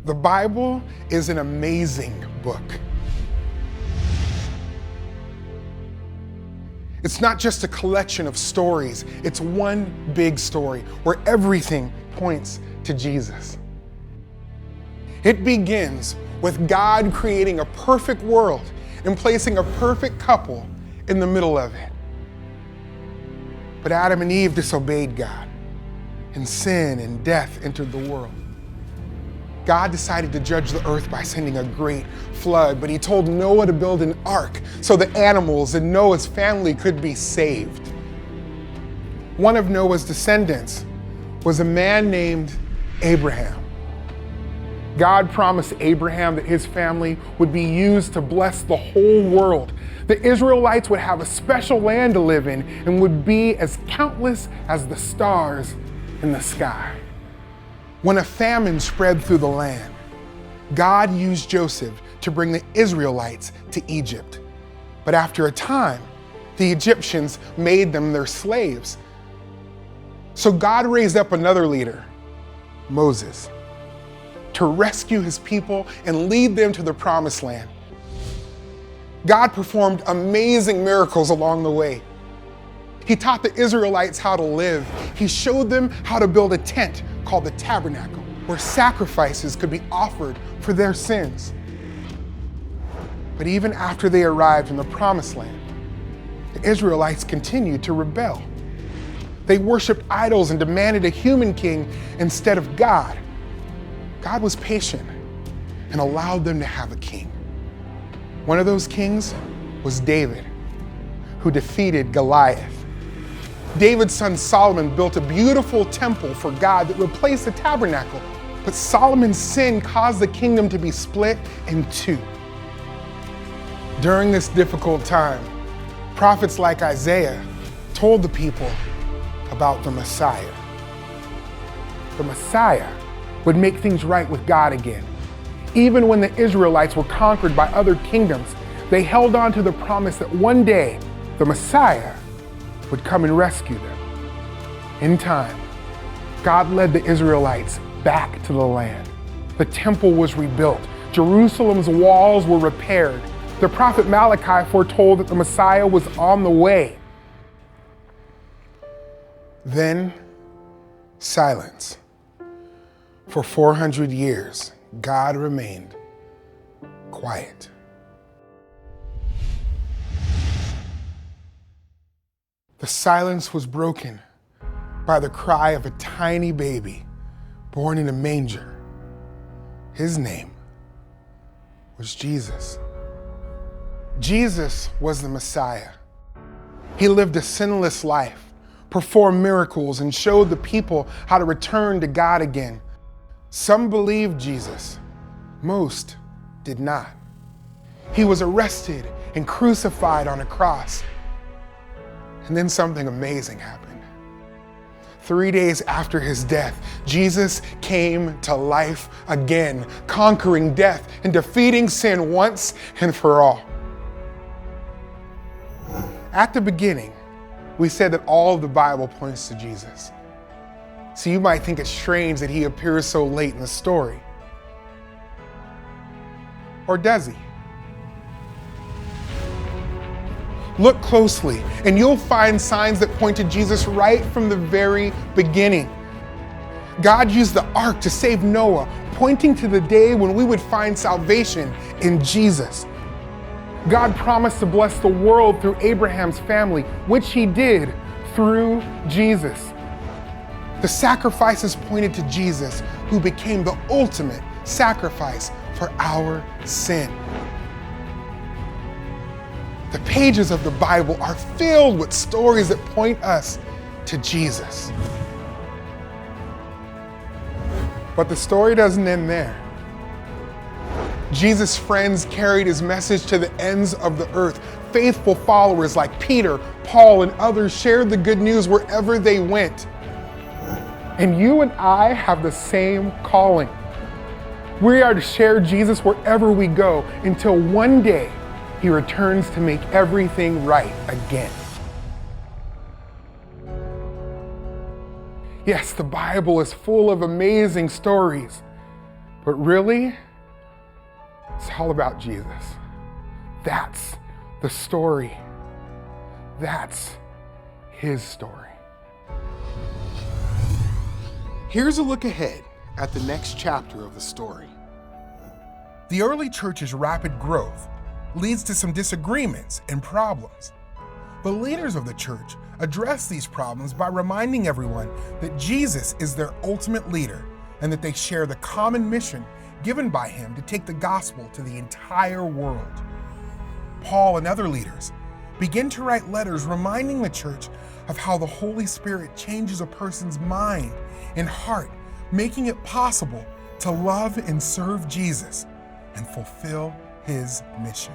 The Bible is an amazing book. It's not just a collection of stories, it's one big story where everything points to Jesus. It begins with God creating a perfect world and placing a perfect couple in the middle of it. But Adam and Eve disobeyed God, and sin and death entered the world. God decided to judge the earth by sending a great flood, but he told Noah to build an ark so the animals and Noah's family could be saved. One of Noah's descendants was a man named Abraham. God promised Abraham that his family would be used to bless the whole world. The Israelites would have a special land to live in and would be as countless as the stars in the sky. When a famine spread through the land, God used Joseph to bring the Israelites to Egypt. But after a time, the Egyptians made them their slaves. So God raised up another leader, Moses, to rescue his people and lead them to the promised land. God performed amazing miracles along the way. He taught the Israelites how to live. He showed them how to build a tent called the tabernacle, where sacrifices could be offered for their sins. But even after they arrived in the promised land, the Israelites continued to rebel. They worshiped idols and demanded a human king instead of God. God was patient and allowed them to have a king. One of those kings was David, who defeated Goliath. David's son Solomon built a beautiful temple for God that replaced the tabernacle, but Solomon's sin caused the kingdom to be split in two. During this difficult time, prophets like Isaiah told the people about the Messiah. The Messiah would make things right with God again. Even when the Israelites were conquered by other kingdoms, they held on to the promise that one day the Messiah would come and rescue them. In time, God led the Israelites back to the land. The temple was rebuilt. Jerusalem's walls were repaired. The prophet Malachi foretold that the Messiah was on the way. Then, silence. For 400 years, God remained quiet. The silence was broken by the cry of a tiny baby born in a manger. His name was Jesus. Jesus was the Messiah. He lived a sinless life, performed miracles, and showed the people how to return to God again. Some believed Jesus, most did not. He was arrested and crucified on a cross. And then something amazing happened. 3 days after his death, Jesus came to life again, conquering death and defeating sin once and for all. At the beginning, we said that all of the Bible points to Jesus. So you might think it's strange that he appears so late in the story. Or does he? Look closely, and you'll find signs that point to Jesus right from the very beginning. God used the ark to save Noah, pointing to the day when we would find salvation in Jesus. God promised to bless the world through Abraham's family, which he did through Jesus. The sacrifices pointed to Jesus, who became the ultimate sacrifice for our sin. The pages of the Bible are filled with stories that point us to Jesus. But the story doesn't end there. Jesus' friends carried his message to the ends of the earth. Faithful followers like Peter, Paul, and others shared the good news wherever they went. And you and I have the same calling. We are to share Jesus wherever we go until one day he returns to make everything right again. Yes, the Bible is full of amazing stories, But really, it's all about Jesus. That's the story. That's his story. Here's a look ahead at the next chapter of the story. The early church's rapid growth leads to some disagreements and problems. The leaders of the church address these problems by reminding everyone that Jesus is their ultimate leader and that they share the common mission given by him to take the gospel to the entire world. Paul and other leaders begin to write letters reminding the church of how the Holy Spirit changes a person's mind and heart, making it possible to love and serve Jesus and fulfill his mission.